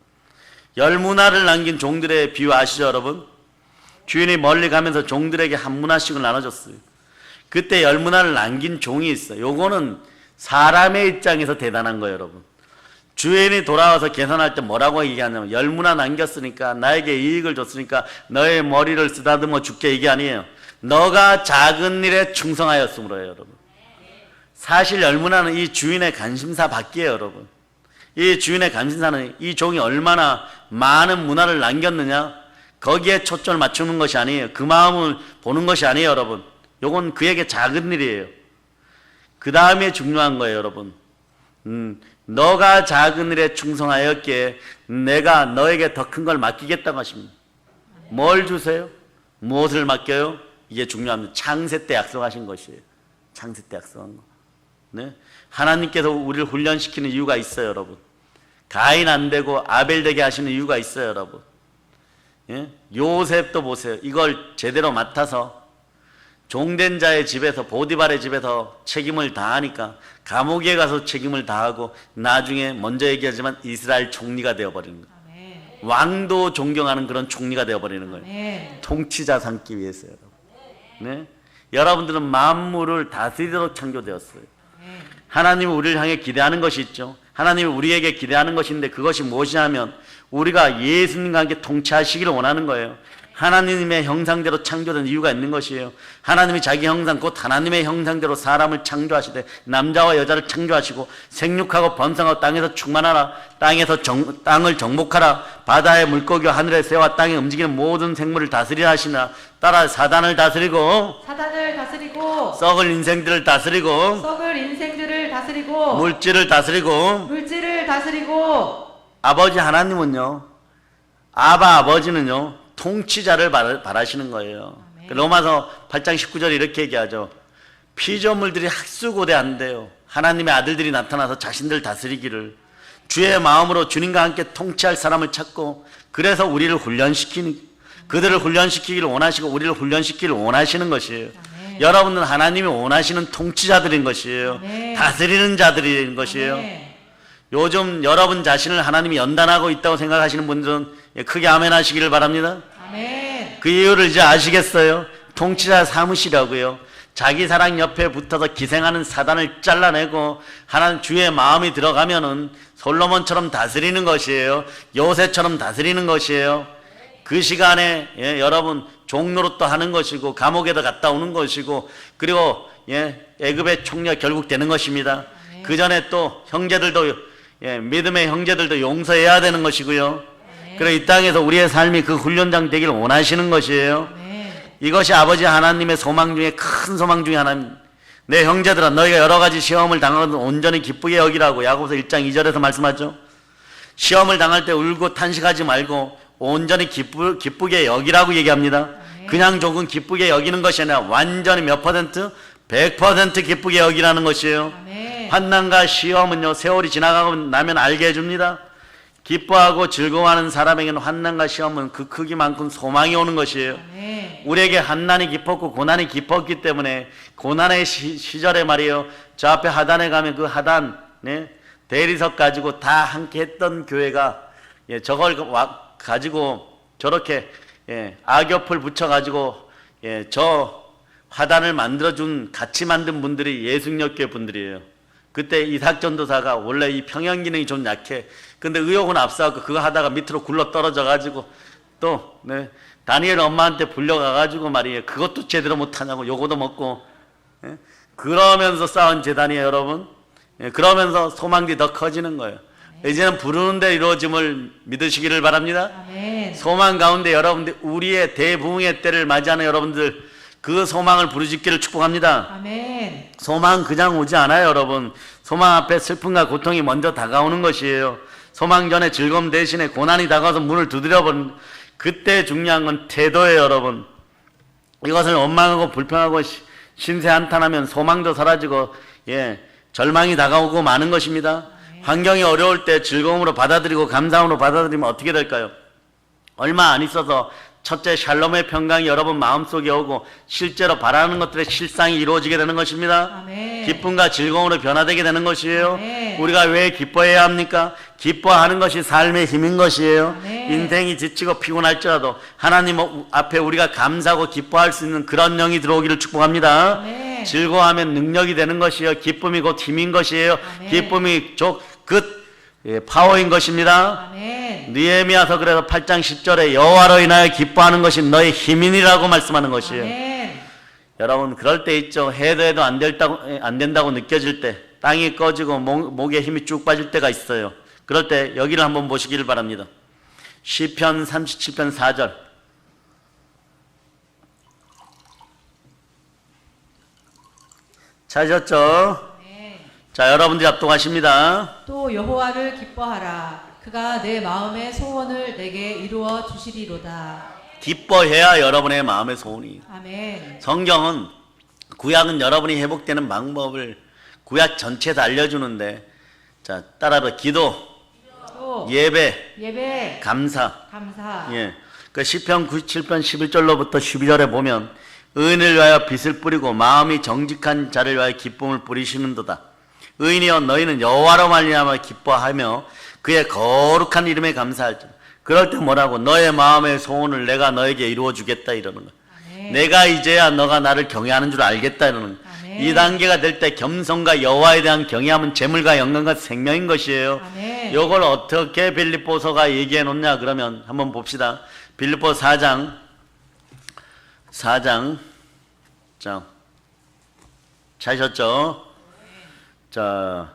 열 문화를 남긴 종들의 비유 아시죠, 여러분? 주인이 멀리 가면서 종들에게 한 문화씩을 나눠줬어요. 그때 열 문화를 남긴 종이 있어요. 요거는 사람의 입장에서 대단한 거예요, 여러분. 주인이 돌아와서 계산할 때 뭐라고 얘기하냐면, 열 문화 남겼으니까, 나에게 이익을 줬으니까 너의 머리를 쓰다듬어 줄게, 이게 아니에요. 너가 작은 일에 충성하였으므로 해요, 여러분. 사실 열 문화는 이 주인의 관심사 밖이에요, 여러분. 이 주인의 관심사는 이 종이 얼마나 많은 문화를 남겼느냐, 거기에 초점을 맞추는 것이 아니에요. 그 마음을 보는 것이 아니에요, 여러분. 요건 그에게 작은 일이에요. 그 다음에 중요한 거예요, 여러분. 너가 작은 일에 충성하였기에 내가 너에게 더 큰 걸 맡기겠다고 하십니다. 뭘 주세요? 무엇을 맡겨요? 이게 중요합니다. 창세 때 약속하신 것이에요. 창세 때 약속한 거. 네? 하나님께서 우리를 훈련시키는 이유가 있어요, 여러분. 가인 안 되고 아벨 되게 하시는 이유가 있어요, 여러분. 예? 요셉도 보세요. 이걸 제대로 맡아서 종된 자의 집에서, 보디발의 집에서 책임을 다하니까 감옥에 가서 책임을 다하고 나중에 먼저 얘기하지만 이스라엘 총리가 되어버리는 거예요. 아멘. 왕도 존경하는 그런 총리가 되어버리는 거예요. 아멘. 통치자 삼기 위해서요, 여러분. 네? 여러분들은 만물을 다스리도록 창조되었어요. 하나님이 우리를 향해 기대하는 것이 있죠. 하나님이 우리에게 기대하는 것인데 그것이 무엇이냐면 우리가 예수님과 함께 통치하시기를 원하는 거예요. 하나님의 형상대로 창조된 이유가 있는 것이에요. 하나님이 자기 형상 곧 하나님의 형상대로 사람을 창조하시되 남자와 여자를 창조하시고 생육하고 번성하고 땅에서 충만하라. 땅을 정복하라. 바다의 물고기와 하늘의 새와 땅에 움직이는 모든 생물을 다스리라 하시나. 따라 사단을 다스리고 썩을 인생들을 다스리고 물질을 다스리고 아버지 하나님은요, 아버지는요 통치자를 바라시는 거예요. 로마서 8장 19절 이렇게 얘기하죠. 피조물들이 학수고대한대요. 하나님의 아들들이 나타나서 자신들 다스리기를 주의 마음으로 주님과 함께 통치할 사람을 찾고, 그래서 우리를 그들을 훈련시키기를 원하시고 우리를 훈련시키기를 원하시는 것이에요. 아멘. 여러분은 하나님이 원하시는 통치자들인 것이에요. 아멘. 다스리는 자들인 것이에요. 아멘. 요즘 여러분 자신을 하나님이 연단하고 있다고 생각하시는 분들은 크게 아멘 하시기를 바랍니다. 아멘. 그 이유를 이제 아시겠어요? 통치자 삼으시라고요. 자기 사랑 옆에 붙어서 기생하는 사단을 잘라내고 하나님 주의 마음이 들어가면은 솔로몬처럼 다스리는 것이에요. 요새처럼 다스리는 것이에요. 그 시간에 여러분 종노릇도 하는 것이고 감옥에도 갔다 오는 것이고, 그리고 애굽의 총리가 결국 되는 것입니다. 그 전에 또 형제들도 믿음의 형제들도 용서해야 되는 것이고요. 그래 이 땅에서 우리의 삶이 그 훈련장 되기를 원하시는 것이에요. 이것이 아버지 하나님의 소망 중에 큰 소망 중에 하나입니다. 내 형제들아, 너희가 여러 가지 시험을 당하거든 온전히 기쁘게 여기라고 야고보서 1장 2절에서 말씀하죠. 시험을 당할 때 울고 탄식하지 말고 온전히 기쁘게 여기라고 얘기합니다. 그냥 조금 기쁘게 여기는 것이 아니라 완전히 몇 퍼센트? 100% 기쁘게 여기라는 것이에요. 환난과 시험은요, 세월이 지나가고 나면 알게 해줍니다. 기뻐하고 즐거워하는 사람에게는 환난과 시험은 그 크기만큼 소망이 오는 것이에요. 우리에게 환난이 깊었고 고난이 깊었기 때문에 고난의 시절에 말이에요, 저 앞에 하단에 가면 그 하단 대리석 가지고 다 함께 했던 교회가 저걸 가지고 저렇게 악엽을 붙여가지고 저 화단을 만들어준 같이 만든 분들이 예수님교회 분들이에요. 그때 이삭 전도사가 원래 이 평형 기능이 좀 약해. 근데 의욕은 앞서고 그거 하다가 밑으로 굴러 떨어져가지고 또 다니엘 엄마한테 불려가가지고 말이에요. 그것도 제대로 못하냐고 요거도 먹고 그러면서 쌓은 재단이에요, 여러분. 그러면서 소망이 더 커지는 거예요. 이제는 부르는 데 이루어짐을 믿으시기를 바랍니다. 아멘. 소망 가운데 여러분들 우리의 대부흥의 때를 맞이하는 여러분들 그 소망을 부르짖기를 축복합니다. 아멘. 소망 그냥 오지 않아요, 여러분. 소망 앞에 슬픔과 고통이 먼저 다가오는 것이에요. 소망 전에 즐거움 대신에 고난이 다가와서 문을 두드려버린 그때 중요한 건 태도예요, 여러분. 이것을 원망하고 불평하고 신세한탄하면 소망도 사라지고 절망이 다가오고 마는 것입니다. 환경이 어려울 때 즐거움으로 받아들이고 감사함으로 받아들이면 어떻게 될까요? 얼마 안 있어서 첫째 샬롬의 평강이 여러분 마음속에 오고 실제로 바라는 것들의 실상이 이루어지게 되는 것입니다. 아멘. 기쁨과 즐거움으로 변화되게 되는 것이에요. 아멘. 우리가 왜 기뻐해야 합니까? 기뻐하는 것이 삶의 힘인 것이에요. 아멘. 인생이 지치고 피곤할지라도 하나님 앞에 우리가 감사하고 기뻐할 수 있는 그런 영이 들어오기를 축복합니다. 아멘. 즐거워하면 능력이 되는 것이에요. 기쁨이 곧 힘인 것이에요. 아멘. 기쁨이 파워인 것입니다. 아멘. 느헤미야서 그래서 8장 10절에 여호와로 인하여 기뻐하는 것이 너의 힘이니라고 말씀하는 것이에요. 아멘. 여러분 그럴 때 있죠. 해도 안 된다고 느껴질 때, 땅이 꺼지고 목에 힘이 쭉 빠질 때가 있어요. 그럴 때 여기를 한번 보시기를 바랍니다. 시편 37편 4절. 찾으셨죠? 자, 여러분들이 합동하십니다. 또 여호와를 기뻐하라. 그가 내 마음의 소원을 내게 이루어 주시리로다. 기뻐해야 여러분의 마음의 소원이. 아멘. 성경은 구약은 여러분이 회복되는 방법을 구약 전체에서 알려주는데, 자, 따라서 기도, 또 예배, 감사. 감사. 그 시편 97편 11절로부터 12절에 보면 의인을 위하여 빛을 뿌리고 마음이 정직한 자를 위하여 기쁨을 뿌리시는도다. 의인이여 너희는 여호와로 말미암아 기뻐하며 그의 거룩한 이름에 감사하지. 그럴 때 뭐라고? 너의 마음의 소원을 내가 너에게 이루어 주겠다 이러는 거야. 아멘. 내가 이제야 너가 나를 경외하는 줄 알겠다 이러는 거야. 아멘. 이 단계가 될 때 겸손과 여호와에 대한 경외함은 재물과 영광과 생명인 것이에요. 아멘. 이걸 어떻게 빌립보서가 얘기해 놓냐 그러면 한번 봅시다. 빌립보 4장 4장. 자, 찾으셨죠? 자,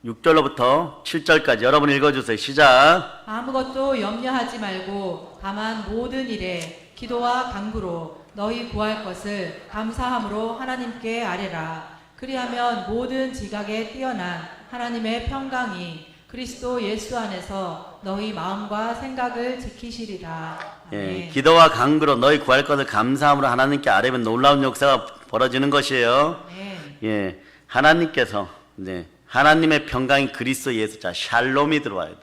6절로부터 7절까지 여러분 읽어주세요. 시작. 아무것도 염려하지 말고 다만 모든 일에 기도와 간구로 너희 구할 것을 감사함으로 하나님께 아뢰라. 그리하면 모든 지각에 뛰어난 하나님의 평강이 그리스도 예수 안에서 너희 마음과 생각을 지키시리라. 아멘. 예, 기도와 간구로 너희 구할 것을 감사함으로 하나님께 아뢰면 놀라운 역사가 벌어지는 것이에요. 아멘. 예, 하나님께서 하나님의 평강이 그리스도 예수, 자 샬롬이 들어와야 돼.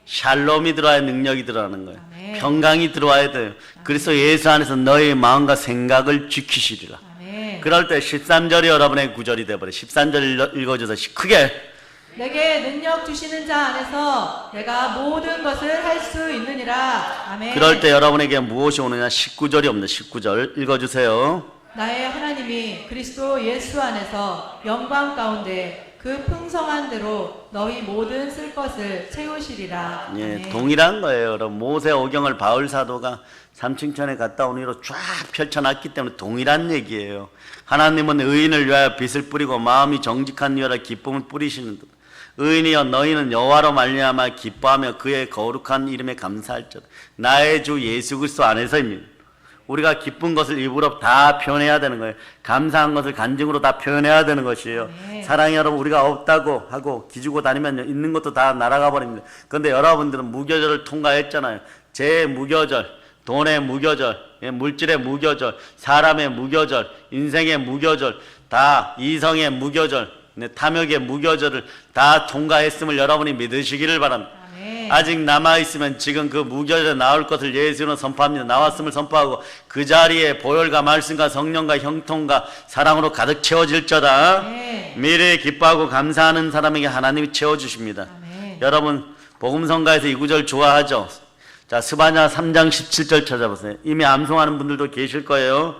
샬롬이 들어와야 능력이 들어가는 거예요. 아멘. 평강이 들어와야 돼요. 그리스도 예수 안에서 너희 마음과 생각을 지키시리라. 아멘. 그럴 때 13절이 여러분의 구절이 되어버려. 13절 읽어줘서 크게. 내게 능력 주시는 자 안에서 내가 모든 것을 할 수 있느니라. 아멘. 그럴 때 여러분에게 무엇이 오느냐? 19절이 없네. 19절 읽어주세요. 나의 하나님이 그리스도 예수 안에서 영광 가운데 그 풍성한 대로 너희 모든 쓸 것을 채우시리라. 예, 아멘. 동일한 거예요. 여러분 모세 오경을 바울 사도가 삼층천에 갔다 온 이후로 쫙 펼쳐놨기 때문에 동일한 얘기예요. 하나님은 의인을 위하여 빛을 뿌리고 마음이 정직한 이여라 기쁨을 뿌리시는 듯. 의인이여 너희는 여호와로 말미암아 기뻐하며 그의 거룩한 이름에 감사할지어다. 나의 주 예수 그리스도 안에서입니다. 우리가 기쁜 것을 입으로 다 표현해야 되는 거예요. 감사한 것을 간증으로 다 표현해야 되는 것이에요. 네. 사랑이 여러분 우리가 없다고 하고 기죽고 다니면 있는 것도 다 날아가 버립니다. 그런데 여러분들은 무교절을 통과했잖아요. 제 무교절, 돈의 무교절, 물질의 무교절, 사람의 무교절, 인생의 무교절, 다 이성의 무교절, 탐욕의 무교절을 다 통과했음을 여러분이 믿으시기를 바랍니다. 아멘. 아직 남아있으면 지금 그 무교절에 나올 것을 예수는 선포합니다. 나왔음을 선포하고 그 자리에 보혈과 말씀과 성령과 형통과 사랑으로 가득 채워질저다. 아멘. 미래에 기뻐하고 감사하는 사람에게 하나님이 채워주십니다. 아멘. 여러분 복음성가에서 이 구절 좋아하죠? 자, 스바냐 3장 17절 찾아보세요. 이미 암송하는 분들도 계실 거예요.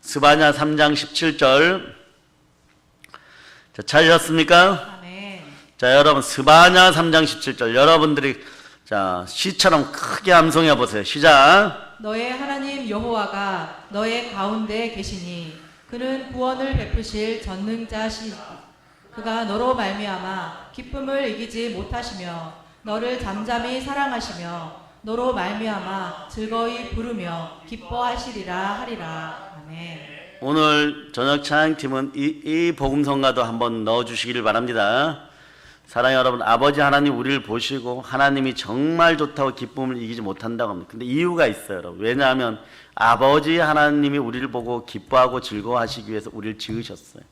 스바냐 3장 17절. 자, 찾으셨습니까? 아멘. 자, 여러분 스바냐 3장 17절 여러분들이 자 시처럼 크게 암송해 보세요. 시작. 너의 하나님 여호와가 너의 가운데 계시니 그는 구원을 베푸실 전능자시. 그가 너로 말미암아 기쁨을 이기지 못하시며 너를 잠잠히 사랑하시며 너로 말미암아 즐거이 부르며 기뻐하시리라 하리라. 아멘. 오늘 저녁 찬양팀은 이 복음성가도 한번 넣어주시기를 바랍니다. 사랑하는 여러분, 아버지 하나님 우리를 보시고 하나님이 정말 좋다고 기쁨을 이기지 못한다고 합니다. 근데 이유가 있어요, 여러분. 왜냐하면 아버지 하나님이 우리를 보고 기뻐하고 즐거워하시기 위해서 우리를 지으셨어요.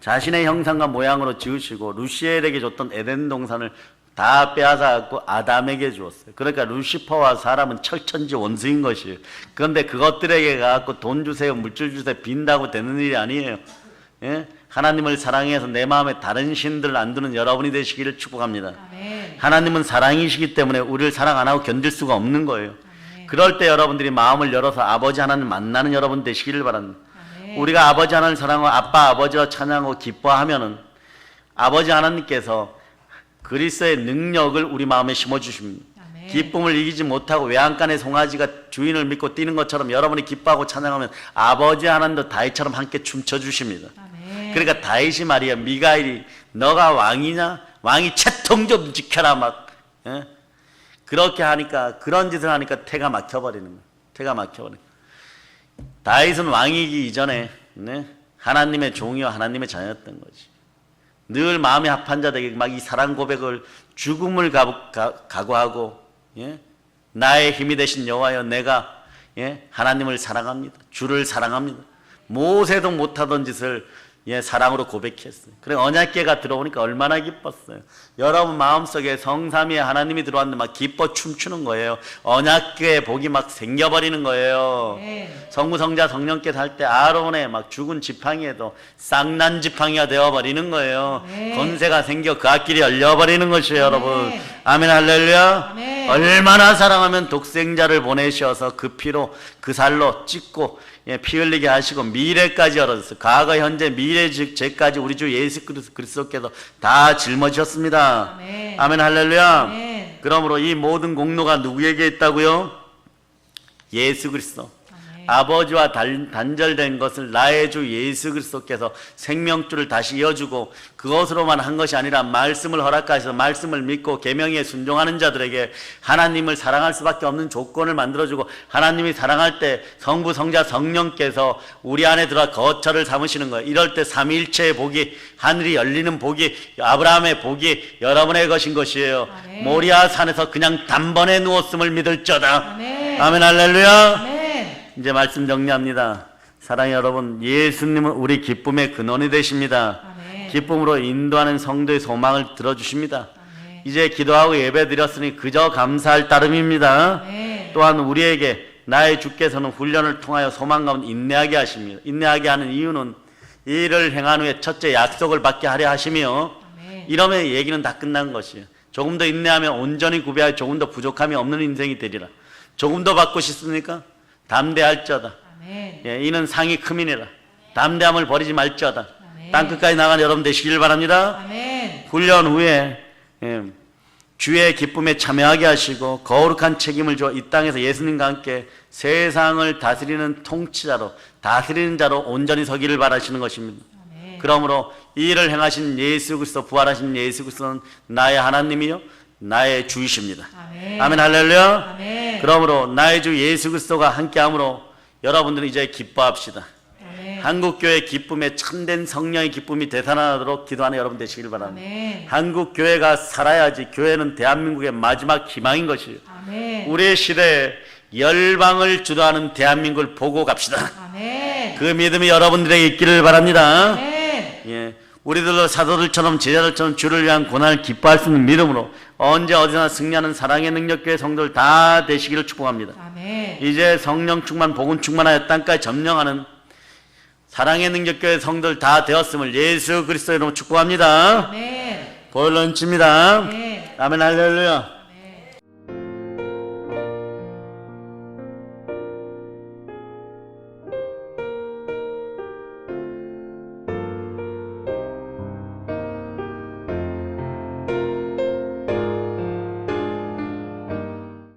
자신의 형상과 모양으로 지으시고 루시엘에게 줬던 에덴 동산을 다 빼앗아갖고 아담에게 주었어요. 그러니까 루시퍼와 사람은 철천지 원수인 것이에요. 그런데 그것들에게 가갖고 돈 주세요, 물질 주세요, 빈다고 되는 일이 아니에요. 예? 하나님을 사랑해서 내 마음에 다른 신들을 안 두는 여러분이 되시기를 축복합니다. 아멘. 하나님은 사랑이시기 때문에 우리를 사랑 안 하고 견딜 수가 없는 거예요. 아멘. 그럴 때 여러분들이 마음을 열어서 아버지 하나님 만나는 여러분 되시기를 바랍니다. 아멘. 우리가 아버지 하나님을 사랑하고 아빠 아버지와 찬양하고 기뻐하면은 아버지 하나님께서 그리스도의 능력을 우리 마음에 심어주십니다. 아멘. 기쁨을 이기지 못하고 외양간의 송아지가 주인을 믿고 뛰는 것처럼 여러분이 기뻐하고 찬양하면 아버지 하나님도 다윗처럼 함께 춤춰주십니다. 아멘. 그러니까 다윗이 말이야, 미가엘이 너가 왕이냐? 왕이 채통 좀 지켜라 막 예? 그렇게 하니까, 그런 짓을 하니까 태가 막혀버리는 거야. 태가 막혀버리는 거야. 다윗은 왕이기 이전에 하나님의 종이와 하나님의 자녀였던 거지. 늘 마음이 합한 자 되게 막 이 사랑 고백을 죽음을 각오하고 예? 나의 힘이 되신 여호와여 내가 예? 하나님을 사랑합니다. 주를 사랑합니다. 모세도 못하던 짓을 예, 사랑으로 고백했어요. 그래 언약궤가 들어오니까 얼마나 기뻤어요. 여러분 마음속에 성삼위의 하나님이 들어왔는데 막 기뻐 춤추는 거예요. 언약궤의 복이 막 생겨버리는 거예요. 네. 성부성자 성령께서 할 때 아론의 막 죽은 지팡이에도 쌍난 지팡이가 되어버리는 거예요. 네. 권세가 생겨 그 앞길이 열려버리는 것이에요. 여러분 네. 아멘 할렐루야. 아멘. 얼마나 사랑하면 독생자를 보내셔서 그 피로 그 살로 찢고 예, 피 흘리게 하시고 미래까지 열어줬어요. 과거 현재 미래 죄까지 우리 주 예수 그리스도께서 다 짊어지셨습니다. 아멘. 아멘 할렐루야. 아멘. 그러므로 이 모든 공로가 누구에게 있다고요? 예수 그리스도. 아멘. 아버지와 단절된 것을 나의 주 예수 그리스도께서 생명줄을 다시 이어주고 그것으로만 한 것이 아니라 말씀을 허락하셔서 말씀을 믿고 계명에 순종하는 자들에게 하나님을 사랑할 수밖에 없는 조건을 만들어주고 하나님이 사랑할 때 성부 성자 성령께서 우리 안에 들어와 거처를 삼으시는 거예요. 이럴 때 삼위일체의 복이 하늘이 열리는 복이 아브라함의 복이 여러분의 것인 것이에요. 아멘. 모리아 산에서 그냥 단번에 누웠음을 믿을저다. 아멘. 아멘 할렐루야. 아멘. 이제 말씀 정리합니다. 사랑의 여러분, 예수님은 우리 기쁨의 근원이 되십니다. 아멘. 기쁨으로 인도하는 성도의 소망을 들어주십니다. 아멘. 이제 기도하고 예배 드렸으니 그저 감사할 따름입니다. 아멘. 또한 우리에게 나의 주께서는 훈련을 통하여 소망 가운데 인내하게 하십니다. 인내하게 하는 이유는 이 일을 행한 후에 첫째 약속을 받게 하려 하시며 아멘. 이러면 얘기는 다 끝난 것이에요. 조금 더 인내하면 온전히 구비하여 조금 더 부족함이 없는 인생이 되리라. 조금 더 받고 싶습니까? 담대할지어다. 아멘. 예, 이는 상이 크민이라. 담대함을 버리지 말지어다. 아멘. 땅끝까지 나간 여러분 되시길 바랍니다. 아멘. 훈련 후에 주의 기쁨에 참여하게 하시고 거룩한 책임을 줘 이 땅에서 예수님과 함께 세상을 다스리는 통치자로 다스리는 자로 온전히 서기를 바라시는 것입니다. 아멘. 그러므로 이 일을 행하신 예수 그리스도 부활하신 예수 그리스도는 나의 하나님이요 나의 주이십니다. 아멘. 아멘 할렐루야. 아멘. 그러므로 나의 주 예수 그리스도가 함께함으로 여러분들은 이제 기뻐합시다. 아멘. 한국교회 기쁨에 참된 성령의 기쁨이 되살아나도록 기도하는 여러분 되시길 바랍니다. 아멘. 한국교회가 살아야지. 교회는 대한민국의 마지막 희망인 것이에요. 아멘. 우리의 시대에 열방을 주도하는 대한민국을 보고 갑시다. 아멘. 그 믿음이 여러분들에게 있기를 바랍니다. 아멘. 예, 우리들도 사도들처럼 제자들처럼 주를 위한 고난을 기뻐할 수 있는 믿음으로 언제 어디나 승리하는 사랑의 능력교회 성도들 다 되시기를 축복합니다. 아멘. 이제 성령 충만 복음 충만하여 땅까지 점령하는 사랑의 능력교회 성도들 다 되었음을 예수 그리스도의 이름으로 축복합니다. 아멘. 보혈로 칩니다. 아멘. 아멘 할렐루야.